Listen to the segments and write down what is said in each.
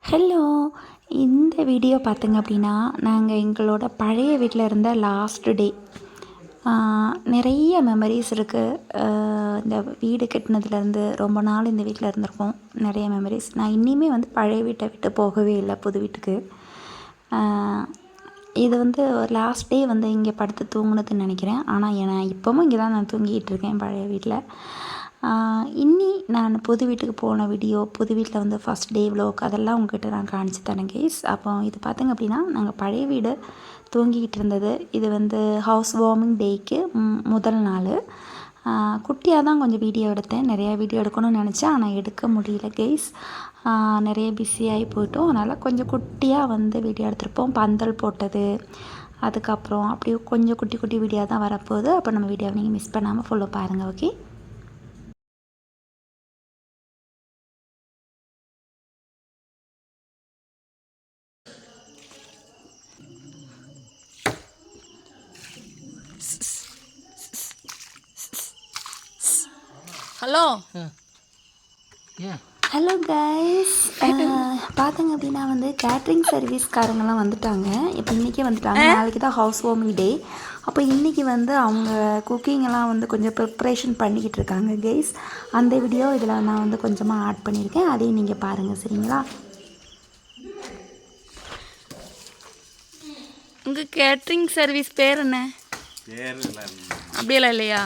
Hello! இந்த video பார்த்தீங்க அப்படின்னா, நாங்கள் எங்களோட பழைய வீட்டில் இருந்த லாஸ்ட் டே. நிறைய மெமரீஸ் இருக்குது. இந்த வீடு கட்டினதுலேருந்து ரொம்ப நாள் இந்த வீட்டில் இருந்திருக்கோம். நிறைய மெமரீஸ். நான் இன்னியுமே வந்து பழைய வீட்டை விட்டு போகவே இல்லை புது வீட்டுக்கு. இது வந்து லாஸ்ட் டே வந்து இங்கே படுத்து தூங்குனதுன்னு நினைக்கிறேன். ஆனால் நான் இப்போவும் இங்கே தான் நான் தூங்கிட்டு இருக்கேன் பழைய வீட்டில். இன்னி நான் புது வீட்டுக்கு போன வீடியோ, புது வீட்டில் வந்து ஃபஸ்ட் டே விலாக் அதெல்லாம் உங்ககிட்ட நான் காணிச்சு தரேன் கைஸ். அப்போ இது பார்த்திங்க அப்படின்னா, நாங்கள் பழைய வீடு தூங்கிக்கிட்டு இருந்தது. இது வந்து ஹவுஸ் வார்மிங் டேக்கு முதல் நாள். குட்டியாக தான் கொஞ்சம் வீடியோ எடுத்தேன். நிறையா வீடியோ எடுக்கணும்னு நினச்சேன், ஆனால் எடுக்க முடியல கைஸ். நிறைய பிஸியாகி போயிட்டோம். அதனால் கொஞ்சம் குட்டியாக வந்து வீடியோ எடுத்திருப்போம். பந்தல் போட்டது, அதுக்கப்புறம் அப்படியே கொஞ்சம் குட்டி குட்டி வீடியோ தான் வரப்போகுது. அப்போ நம்ம வீடியோவை நீங்கள் மிஸ் பண்ணாமல் ஃபுல்லாக பாருங்கள். ஓகே. ஹலோ ஹலோ கைஸ், பார்த்தங்க அப்படின்னா வந்து கேட்ரிங் சர்வீஸ்காரங்கெல்லாம் வந்துட்டாங்க. இப்போ இன்றைக்கே வந்துட்டாங்க. நாளைக்கு தான் ஹவுஸ் வார்மிங் டே. அப்போ இன்றைக்கி வந்து அவங்க குக்கிங்கெல்லாம் வந்து கொஞ்சம் ப்ரிப்ரேஷன் பண்ணிக்கிட்டு இருக்காங்க கைஸ். அந்த வீடியோ இதில் நான் வந்து கொஞ்சமாக ஆட் பண்ணியிருக்கேன். அதையும் நீங்கள் பாருங்கள், சரிங்களா? உங்கள் கேட்ரிங் சர்வீஸ் பேர் என்ன? அப்படியெல்லாம் இல்லையா?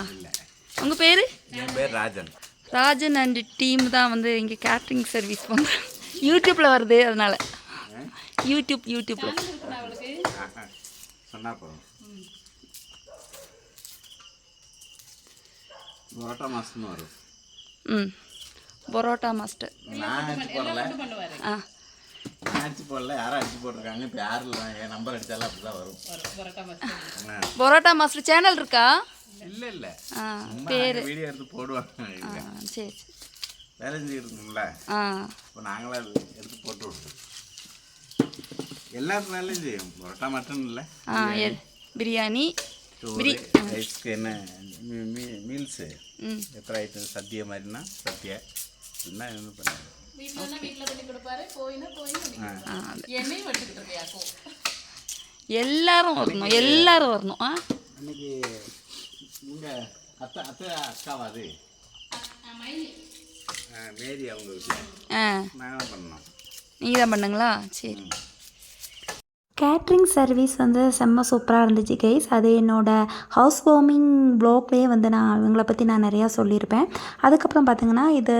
உங்கள் பேர்? என் பேர் ராஜன். ராஜன் அண்ட் டீம் தான் வந்து இங்கே கேட்ரிங் சர்வீஸ் பண்ணுறேன். யூடியூப்பில் வருது, அதனால் யூடியூப்பில் சொன்னா போதும். பரோட்டா மாஸ்டர்னு வரும். பரோட்டா மாஸ்டர். நான் அடிச்சு போடல. ஆ, நான் அடிச்சு போடல, யாரும் அடிச்சு போட்டிருக்காங்க. இப்போ யாரும் இல்லை, என் நம்பர் அடித்தாலும் அப்படி தான் வரும். பரோட்டா மாஸ்டர் சேனல் இருக்கா? இல்லை பேர் வீடியோ எடுத்து போடுவாங்க. சரி வேலை செஞ்சுருக்கோம்ல, இப்போ நாங்களாம் எடுத்து போட்டு விடுறோம். எல்லா வேலையும் செய்யும். பரோட்டா மட்டும் இல்லை, பிரியாணி, ரைஸ்க்கு என்ன மீல்ஸு, எத்தனை ஐட்டம், சத்திய மாதிரினா சத்திய என்ன என்ன பண்ணுவாங்க. எல்லாரும் வரணும். அன்னைக்கு உங்கள் அத்தை அக்காவா அது மேரி அவங்க வீட்டில் நாங்கள் பண்ணோம். நீங்கள் தான் பண்ணுங்களா? சரி. கேட்ரிங் சர்வீஸ் வந்து செம்ம சூப்பராக இருந்துச்சு கைஸ். அது என்னோடய ஹவுஸ் வார்மிங் ப்ளாக்லேயே வந்து நான் இவங்கள பற்றி நான் நிறையா சொல்லியிருப்பேன். அதுக்கப்புறம் பார்த்திங்கன்னா, இது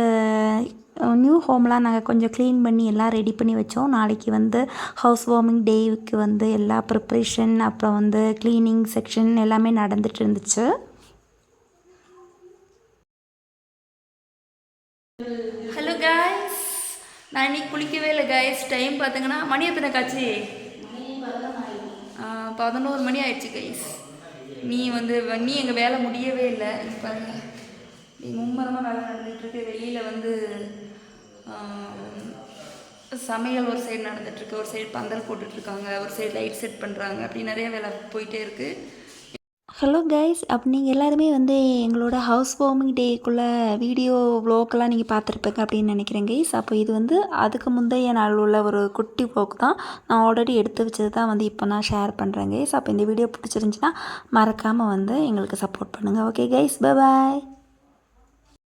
நியூ ஹோம்லாம் நாங்கள் கொஞ்சம் க்ளீன் பண்ணி எல்லாம் ரெடி பண்ணி வச்சோம். நாளைக்கு வந்து ஹவுஸ் வார்மிங் டேவுக்கு வந்து எல்லா ப்ரிப்ரேஷன், அப்புறம் வந்து க்ளீனிங் செக்ஷன் எல்லாமே நடந்துட்டு இருந்துச்சு. ஹலோ கைஸ், நான் இன்னைக்கு குளிக்கவே இல்லை கைஸ். டைம் பார்த்தீங்கன்னா மணி எத்தனை காட்சி? 11 மணி ஆயிடுச்சு கைஸ். நீ எங்கள் வேலை முடியவே இல்லை. பாருங்க, மும்மரமாக வேலை நடந்துகிட்ருக்கு. வெளியில் வந்து சமையல் ஒரு சைடு நடந்துகிட்ருக்கு, ஒரு சைடு பந்தல் போட்டுட்ருக்காங்க, ஒரு சைடு லைட் செட் பண்ணுறாங்க. அப்படி நிறைய வேலை போயிட்டே இருக்குது. ஹலோ கைஸ், அப்போ நீங்கள் எல்லாருமே வந்து எங்களோட ஹவுஸ் வார்மிங் டேக்குள்ளே வீடியோ வ்ளாக்கெல்லாம் நீங்கள் பார்த்துருப்பீங்க அப்படின்னு நினைக்கிறேன் கைஸ். அப்போ இது வந்து அதுக்கு முந்தைய நாள் உள்ள ஒரு குட்டி வ்ளாக் தான். நான் ஆல்ரெடி எடுத்து வச்சது தான் வந்து இப்போ நான் ஷேர் பண்ணுறேன் கைஸ். அப்போ இந்த வீடியோ பிடிச்சிருந்துச்சின்னா மறக்காமல் வந்து எங்களுக்கு சப்போர்ட் பண்ணுங்கள். Okay guys, bye bye.